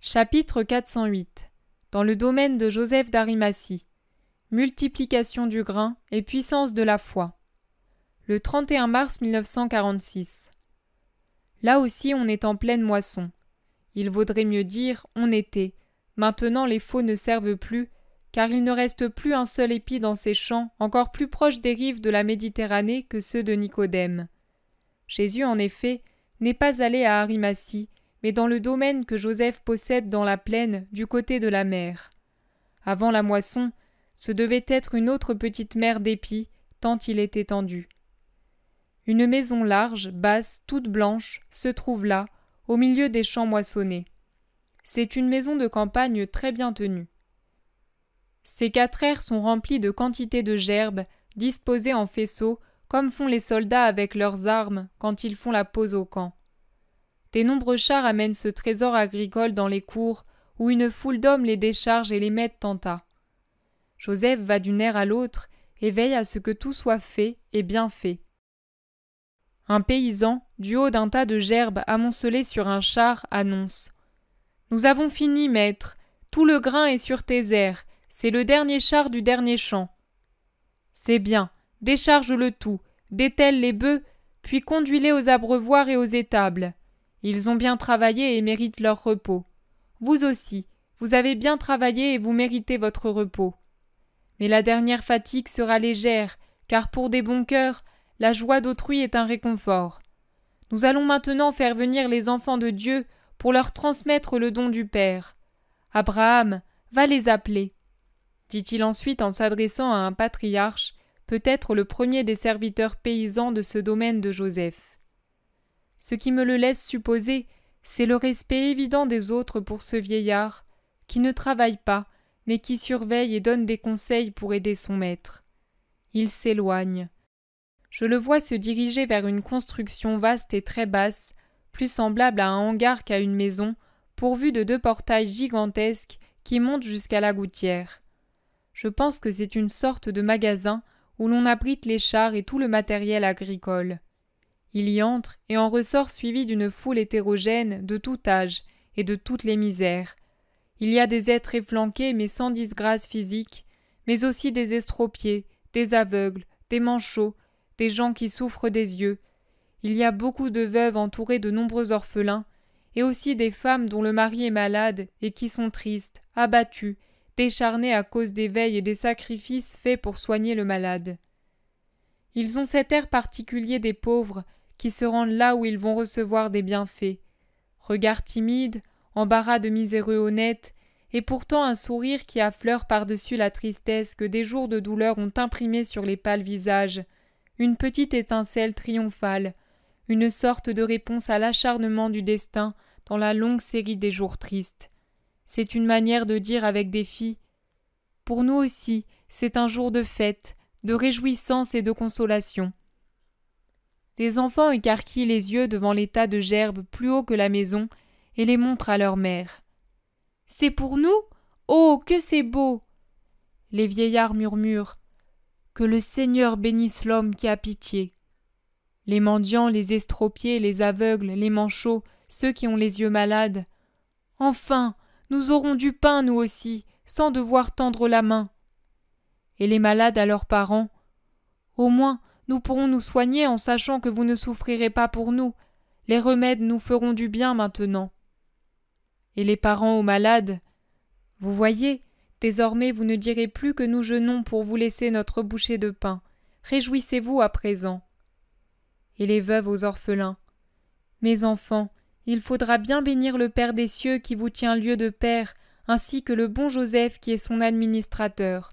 Chapitre 408. Dans le domaine de Joseph d'Arimathie. Multiplication du grain et puissance de la foi. Le 31 mars 1946. Là aussi on est en pleine moisson. Il vaudrait mieux dire on était. Maintenant les faux ne servent plus, car il ne reste plus un seul épi dans ces champs encore plus proches des rives de la Méditerranée que ceux de Nicodème. Jésus, en effet, n'est pas allé à Arimathie, mais dans le domaine que Joseph possède dans la plaine du côté de la mer. Avant la moisson, ce devait être une autre petite mer d'épis, tant il est étendu. Une maison large, basse, toute blanche, se trouve là, au milieu des champs moissonnés. C'est une maison de campagne très bien tenue. Ses 4 aires sont remplies de quantités de gerbes, disposées en faisceaux, comme font les soldats avec leurs armes quand ils font la pose au camp. Des nombreux chars amènent ce trésor agricole dans les cours, où une foule d'hommes les décharge et les mettent en tas. Joseph va d'une aire à l'autre et veille à ce que tout soit fait et bien fait. Un paysan, du haut d'un tas de gerbes amoncelées sur un char, annonce « Nous avons fini, maître. Tout le grain est sur tes aires. C'est le dernier char du dernier champ. » « C'est bien. Décharge le tout. Dételle les bœufs, puis conduis-les aux abreuvoirs et aux étables. Ils ont bien travaillé et méritent leur repos. Vous aussi, vous avez bien travaillé et vous méritez votre repos. Mais la dernière fatigue sera légère, car pour des bons cœurs, la joie d'autrui est un réconfort. Nous allons maintenant faire venir les enfants de Dieu pour leur transmettre le don du Père. Abraham, va les appeler, dit-il ensuite en s'adressant à un patriarche, peut-être le premier des serviteurs paysans de ce domaine de Joseph. Ce qui me le laisse supposer, c'est le respect évident des autres pour ce vieillard, qui ne travaille pas, mais qui surveille et donne des conseils pour aider son maître. Il s'éloigne. Je le vois se diriger vers une construction vaste et très basse, plus semblable à un hangar qu'à une maison, pourvue de 2 portails gigantesques qui montent jusqu'à la gouttière. Je pense que c'est une sorte de magasin où l'on abrite les chars et tout le matériel agricole. Il y entre et en ressort suivi d'une foule hétérogène de tout âge et de toutes les misères. Il y a des êtres efflanqués mais sans disgrâce physique, mais aussi des estropiés, des aveugles, des manchots, des gens qui souffrent des yeux. Il y a beaucoup de veuves entourées de nombreux orphelins, et aussi des femmes dont le mari est malade et qui sont tristes, abattues, décharnées à cause des veilles et des sacrifices faits pour soigner le malade. Ils ont cet air particulier des pauvres qui se rendent là où ils vont recevoir des bienfaits. Regard timide, embarras de miséreux honnêtes, et pourtant un sourire qui affleure par-dessus la tristesse que des jours de douleur ont imprimée sur les pâles visages, une petite étincelle triomphale, une sorte de réponse à l'acharnement du destin dans la longue série des jours tristes. C'est une manière de dire avec des filles « Pour nous aussi, c'est un jour de fête, de réjouissance et de consolation. » Les enfants écarquillent les yeux devant les tas de gerbes plus haut que la maison et les montrent à leur mère. « C'est pour nous ? Oh, que c'est beau !» Les vieillards murmurent « Que le Seigneur bénisse l'homme qui a pitié !» Les mendiants, les estropiés, les aveugles, les manchots, ceux qui ont les yeux malades. « Enfin, nous aurons du pain, nous aussi, sans devoir tendre la main. » Et les malades à leurs parents. « Au moins, nous pourrons nous soigner en sachant que vous ne souffrirez pas pour nous. Les remèdes nous feront du bien maintenant. » Et les parents aux malades. « Vous voyez, désormais vous ne direz plus que nous jeûnons pour vous laisser notre bouchée de pain. Réjouissez-vous à présent. » Et les veuves aux orphelins. « Mes enfants, il faudra bien bénir le Père des cieux qui vous tient lieu de père, ainsi que le bon Joseph qui est son administrateur.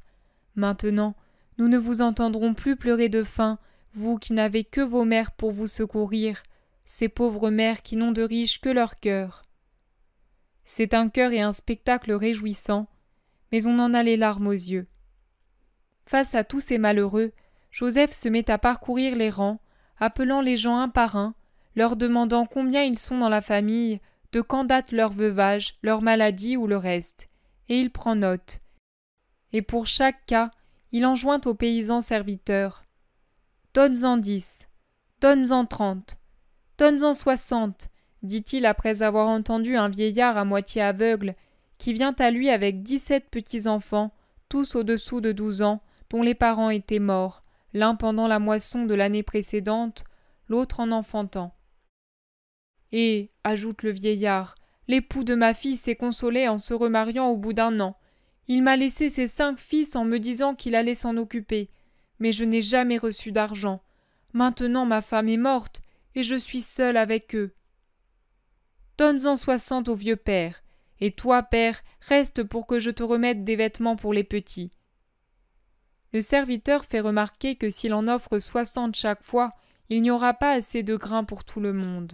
Maintenant, nous ne vous entendrons plus pleurer de faim, vous qui n'avez que vos mères pour vous secourir, ces pauvres mères qui n'ont de riches que leur cœur. » C'est un cœur et un spectacle réjouissant, mais on en a les larmes aux yeux. Face à tous ces malheureux, Joseph se met à parcourir les rangs, appelant les gens un par un, leur demandant combien ils sont dans la famille, de quand date leur veuvage, leur maladie ou le reste, et il prend note. Et pour chaque cas, il enjoint aux paysans serviteurs « Donne-en 10, donne-en 30, donne-en 60, dit-il après avoir entendu un vieillard à moitié aveugle, qui vient à lui avec 17 petits-enfants, tous au-dessous de 12 ans, dont les parents étaient morts, l'un pendant la moisson de l'année précédente, l'autre en enfantant. Et, ajoute le vieillard, l'époux de ma fille s'est consolé en se remariant au bout d'1 an. Il m'a laissé ses 5 fils en me disant qu'il allait s'en occuper, mais je n'ai jamais reçu d'argent. Maintenant ma femme est morte, et je suis seule avec eux. Donne-en 60 au vieux père, et toi, père, reste pour que je te remette des vêtements pour les petits. Le serviteur fait remarquer que s'il en offre 60 chaque fois, il n'y aura pas assez de grains pour tout le monde.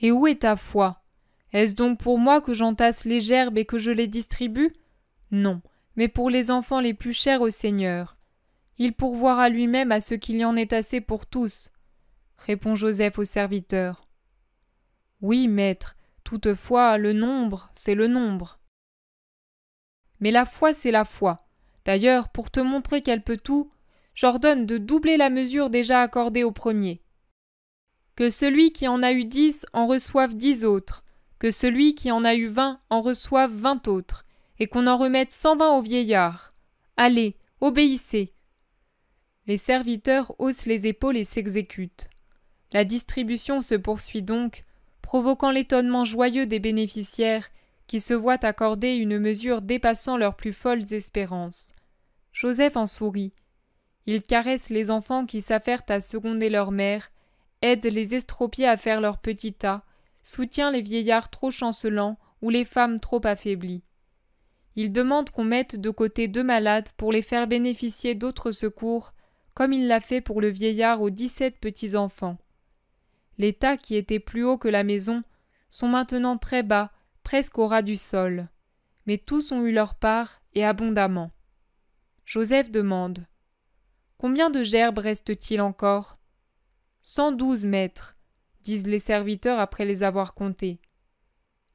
Et où est ta foi? Est-ce donc pour moi que j'entasse les gerbes et que je les distribue? Non, mais pour les enfants les plus chers au Seigneur. Il pourvoira lui-même à ce qu'il y en ait assez pour tous, répond Joseph au serviteur. Oui, maître, toutefois, le nombre, c'est le nombre. Mais la foi, c'est la foi. D'ailleurs, pour te montrer qu'elle peut tout, j'ordonne de doubler la mesure déjà accordée au premier. Que celui qui en a eu 10 en reçoive 10 autres, que celui qui en a eu 20 en reçoive 20 autres, et qu'on en remette 120 au vieillard. Allez, obéissez. Les serviteurs haussent les épaules et s'exécutent. La distribution se poursuit donc, provoquant l'étonnement joyeux des bénéficiaires qui se voient accorder une mesure dépassant leurs plus folles espérances. Joseph en sourit. Il caresse les enfants qui s'affairent à seconder leur mère, aide les estropiés à faire leur petit tas, soutient les vieillards trop chancelants ou les femmes trop affaiblies. Il demande qu'on mette de côté 2 malades pour les faire bénéficier d'autres secours, comme il l'a fait pour le vieillard aux 17 petits-enfants. Les tas qui étaient plus hauts que la maison sont maintenant très bas, presque au ras du sol. Mais tous ont eu leur part, et abondamment. Joseph demande « Combien de gerbes reste-t-il encore » « 112, maître, disent les serviteurs après les avoir comptés.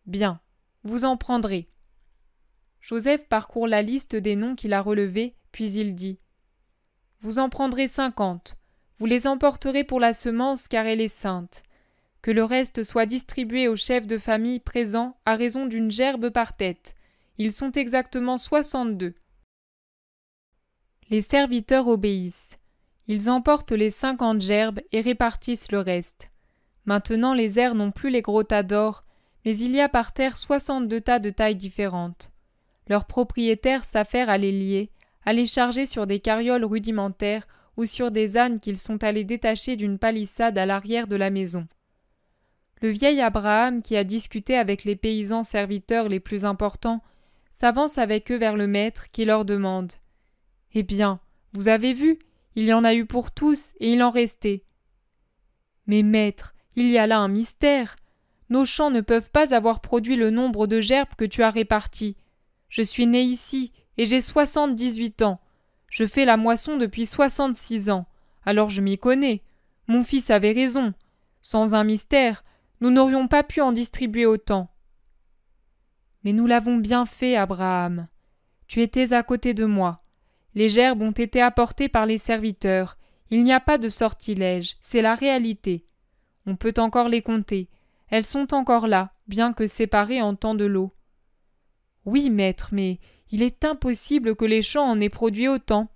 Bien, vous en prendrez. Joseph parcourt la liste des noms qu'il a relevés, puis il dit Vous en prendrez 50. Vous les emporterez pour la semence, car elle est sainte. Que le reste soit distribué aux chefs de famille présents à raison d'une gerbe par tête. Ils sont exactement 62. Les serviteurs obéissent. Ils emportent les 50 gerbes et répartissent le reste. Maintenant les airs n'ont plus les gros tas d'or, mais il y a par terre 62 tas de tailles différentes. Leurs propriétaires s'affairent à les lier, à les charger sur des carrioles rudimentaires ou sur des ânes qu'ils sont allés détacher d'une palissade à l'arrière de la maison. Le vieil Abraham, qui a discuté avec les paysans serviteurs les plus importants, s'avance avec eux vers le maître qui leur demande « Eh bien, vous avez vu, il y en a eu pour tous et il en restait. » « Mais maître, il y a là un mystère. Nos champs ne peuvent pas avoir produit le nombre de gerbes que tu as réparties. Je suis né ici et j'ai 78 ans. Je fais la moisson depuis 66 ans. Alors je m'y connais. Mon fils avait raison. Sans un mystère, nous n'aurions pas pu en distribuer autant. » « Mais nous l'avons bien fait, Abraham. Tu étais à côté de moi. Les gerbes ont été apportées par les serviteurs. Il n'y a pas de sortilège, c'est la réalité. On peut encore les compter. Elles sont encore là, bien que séparées en temps de lot. Oui, maître, mais il est impossible que les champs en aient produit autant.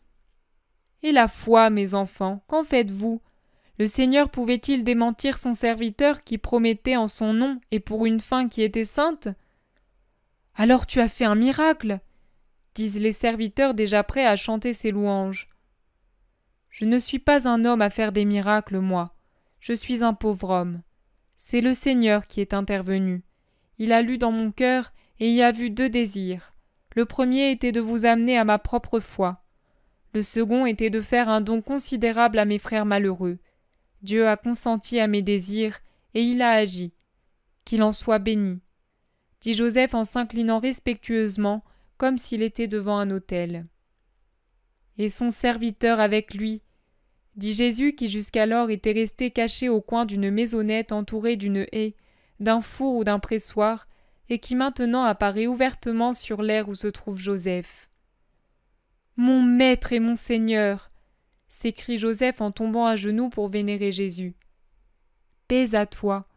Et la foi, mes enfants, qu'en faites-vous? Le Seigneur pouvait-il démentir son serviteur qui promettait en son nom et pour une fin qui était sainte? Alors tu as fait un miracle, disent les serviteurs déjà prêts à chanter ses louanges. Je ne suis pas un homme à faire des miracles, moi. Je suis un pauvre homme. C'est le Seigneur qui est intervenu. Il a lu dans mon cœur et y a vu 2 désirs. Le premier était de vous amener à ma propre foi. Le second était de faire un don considérable à mes frères malheureux. Dieu a consenti à mes désirs et il a agi. Qu'il en soit béni, dit Joseph en s'inclinant respectueusement comme s'il était devant un autel. Et son serviteur avec lui, dit Jésus qui jusqu'alors était resté caché au coin d'une maisonnette entourée d'une haie, d'un four ou d'un pressoir, et qui maintenant apparaît ouvertement sur l'aire où se trouve Joseph. « Mon maître et mon Seigneur !» s'écrie Joseph en tombant à genoux pour vénérer Jésus. Paix à toi.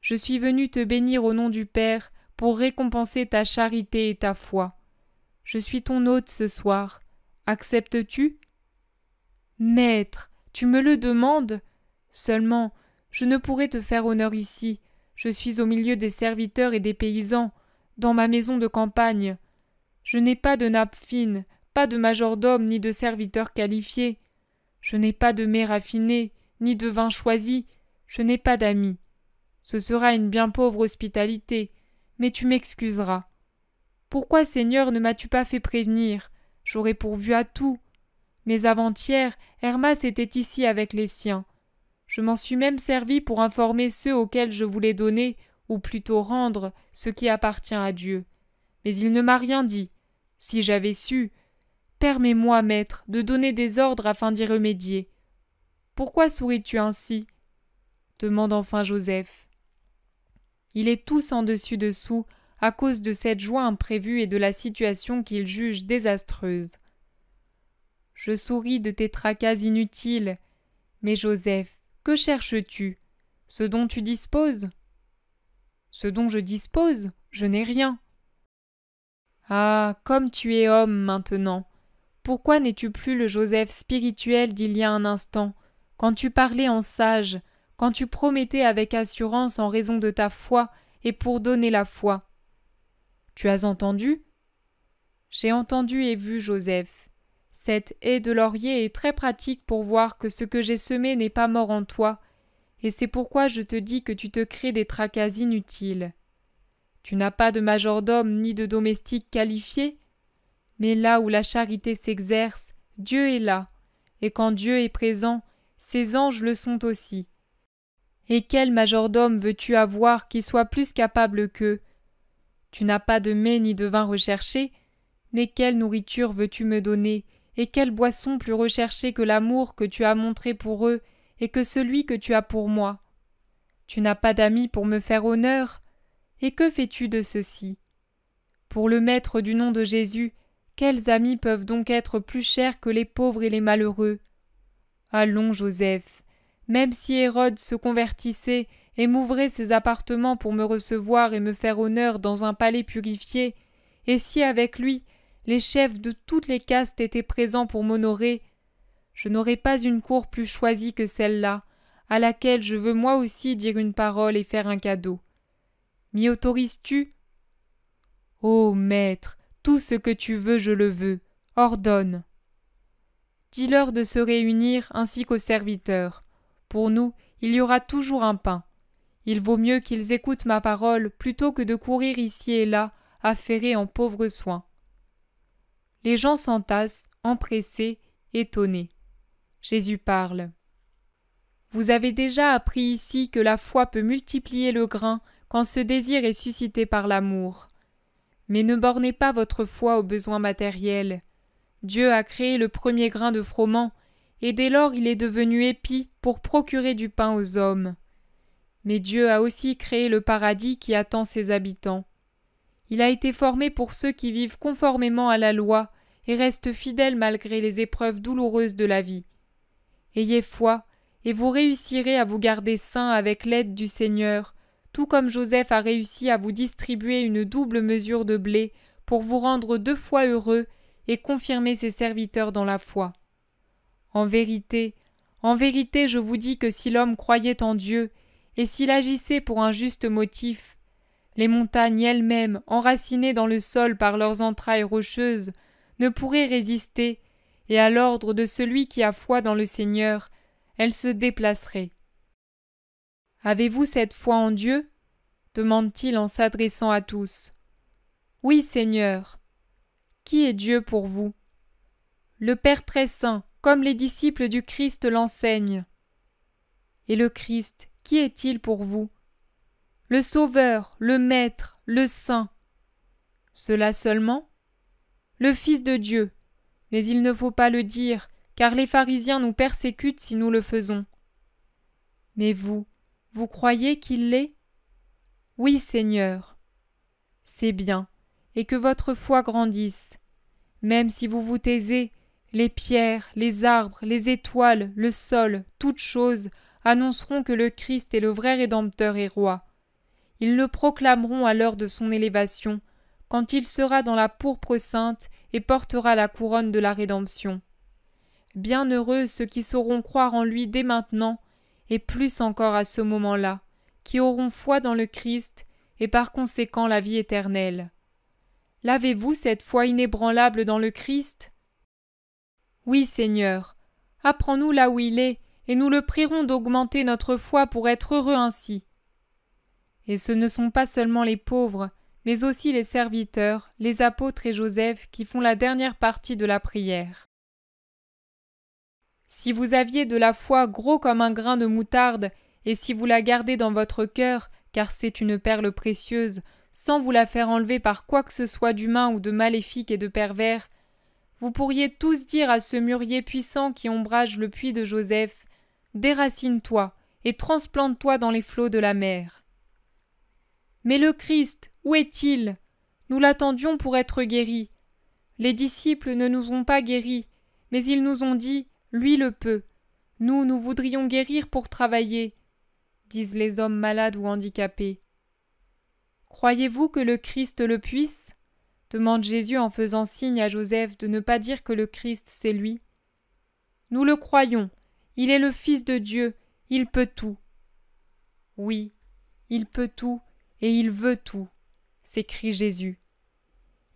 Je suis venu te bénir au nom du Père pour récompenser ta charité et ta foi. Je suis ton hôte ce soir. Acceptes-tu ? Maître, tu me le demandes ? Seulement, je ne pourrai te faire honneur ici. Je suis au milieu des serviteurs et des paysans, dans ma maison de campagne. Je n'ai pas de nappe fine, pas de majordome ni de serviteurs qualifiés. Je n'ai pas de mets raffinés, ni de vin choisi. Je n'ai pas d'amis. Ce sera une bien pauvre hospitalité, mais tu m'excuseras. Pourquoi, Seigneur, ne m'as-tu pas fait prévenir ? J'aurais pourvu à tout. Mais avant-hier, Hermas était ici avec les siens. Je m'en suis même servi pour informer ceux auxquels je voulais donner, ou plutôt rendre, ce qui appartient à Dieu. Mais il ne m'a rien dit. Si j'avais su, permets-moi, maître, de donner des ordres afin d'y remédier. Pourquoi souris-tu ainsi ? Demande enfin Joseph. Il est tout en dessus-dessous à cause de cette joie imprévue et de la situation qu'il juge désastreuse. Je souris de tes tracas inutiles. Mais Joseph, que cherches-tu ? Ce dont tu disposes ? Ce dont je dispose ? Je n'ai rien. Ah, comme tu es homme maintenant. Pourquoi n'es-tu plus le Joseph spirituel d'il y a un instant, quand tu parlais en sage, quand tu promettais avec assurance en raison de ta foi et pour donner la foi ? Tu as entendu ? J'ai entendu et vu, Joseph. Cette haie de laurier est très pratique pour voir que ce que j'ai semé n'est pas mort en toi, et c'est pourquoi je te dis que tu te crées des tracas inutiles. Tu n'as pas de majordome ni de domestique qualifié ? Mais là où la charité s'exerce, Dieu est là, et quand Dieu est présent, ses anges le sont aussi. Et quel majordome veux-tu avoir qui soit plus capable qu'eux ? Tu n'as pas de mets ni de vin recherché, mais quelle nourriture veux-tu me donner, et quelle boisson plus recherchée que l'amour que tu as montré pour eux et que celui que tu as pour moi ? Tu n'as pas d'amis pour me faire honneur, et que fais-tu de ceci ? Pour le maître du nom de Jésus, quels amis peuvent donc être plus chers que les pauvres et les malheureux ? Allons, Joseph, même si Hérode se convertissait et m'ouvrait ses appartements pour me recevoir et me faire honneur dans un palais purifié, et si avec lui les chefs de toutes les castes étaient présents pour m'honorer, je n'aurais pas une cour plus choisie que celle-là, à laquelle je veux moi aussi dire une parole et faire un cadeau. M'y autorises-tu ? Ô maître, tout ce que tu veux, je le veux. Ordonne. Dis-leur de se réunir ainsi qu'aux serviteurs. Pour nous, il y aura toujours un pain. Il vaut mieux qu'ils écoutent ma parole plutôt que de courir ici et là, affairés en pauvres soins. Les gens s'entassent, empressés, étonnés. Jésus parle. Vous avez déjà appris ici que la foi peut multiplier le grain quand ce désir est suscité par l'amour. Mais ne bornez pas votre foi aux besoins matériels. Dieu a créé le premier grain de froment, et dès lors il est devenu épi pour procurer du pain aux hommes. Mais Dieu a aussi créé le paradis qui attend ses habitants. Il a été formé pour ceux qui vivent conformément à la loi et restent fidèles malgré les épreuves douloureuses de la vie. Ayez foi, et vous réussirez à vous garder saints avec l'aide du Seigneur, tout comme Joseph a réussi à vous distribuer une double mesure de blé pour vous rendre 2 fois heureux et confirmer ses serviteurs dans la foi. En vérité, je vous dis que si l'homme croyait en Dieu, et s'il agissait pour un juste motif, les montagnes elles-mêmes, enracinées dans le sol par leurs entrailles rocheuses, ne pourraient résister, et à l'ordre de celui qui a foi dans le Seigneur, elles se déplaceraient. Avez-vous cette foi en Dieu ? Demande-t-il en s'adressant à tous. Oui, Seigneur. Qui est Dieu pour vous ? Le Père très saint, comme les disciples du Christ l'enseignent. Et le Christ, qui est-il pour vous ? Le Sauveur, le Maître, le Saint. Cela seulement ? Le Fils de Dieu. Mais il ne faut pas le dire, car les pharisiens nous persécutent si nous le faisons. Mais vous croyez qu'il l'est ? Oui, Seigneur. C'est bien, et que votre foi grandisse. Même si vous vous taisez, les pierres, les arbres, les étoiles, le sol, toutes choses, annonceront que le Christ est le vrai Rédempteur et Roi. Ils le proclameront à l'heure de son élévation, quand il sera dans la pourpre sainte et portera la couronne de la rédemption. Bienheureux ceux qui sauront croire en lui dès maintenant, et plus encore à ce moment-là, qui auront foi dans le Christ et par conséquent la vie éternelle. L'avez-vous cette foi inébranlable dans le Christ? Oui, Seigneur, apprends-nous là où il est, et nous le prierons d'augmenter notre foi pour être heureux ainsi. Et ce ne sont pas seulement les pauvres, mais aussi les serviteurs, les apôtres et Joseph qui font la dernière partie de la prière. Si vous aviez de la foi gros comme un grain de moutarde, et si vous la gardez dans votre cœur, car c'est une perle précieuse, sans vous la faire enlever par quoi que ce soit d'humain ou de maléfique et de pervers, vous pourriez tous dire à ce mûrier puissant qui ombrage le puits de Joseph, « Déracine-toi et transplante-toi dans les flots de la mer. » Mais le Christ, où est-il? Nous l'attendions pour être guéri. Les disciples ne nous ont pas guéris, mais ils nous ont dit, lui le peut. Nous voudrions guérir pour travailler, disent les hommes malades ou handicapés. Croyez-vous que le Christ le puisse? Demande Jésus en faisant signe à Joseph de ne pas dire que le Christ c'est lui. Nous le croyons, il est le Fils de Dieu, il peut tout. Oui, il peut tout et il veut tout, s'écrie Jésus.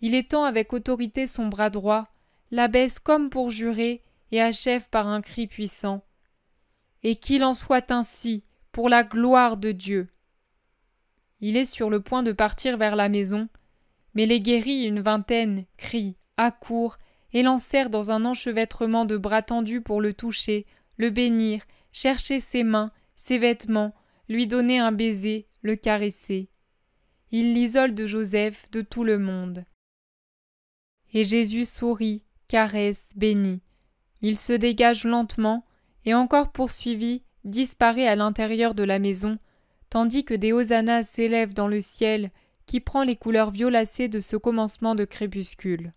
Il étend avec autorité son bras droit, l'abaisse comme pour jurer et achève par un cri puissant. Et qu'il en soit ainsi, pour la gloire de Dieu. Il est sur le point de partir vers la maison, mais les guéris, une vingtaine, crient, accourent et l'enserrent dans un enchevêtrement de bras tendus pour le toucher, le bénir, chercher ses mains, ses vêtements, lui donner un baiser, le caresser. Ils l'isolent de Joseph, de tout le monde. Et Jésus sourit, caresse, bénit. Il se dégage lentement et, encore poursuivi, disparaît à l'intérieur de la maison, tandis que des hosannas s'élèvent dans le ciel qui prend les couleurs violacées de ce commencement de crépuscule.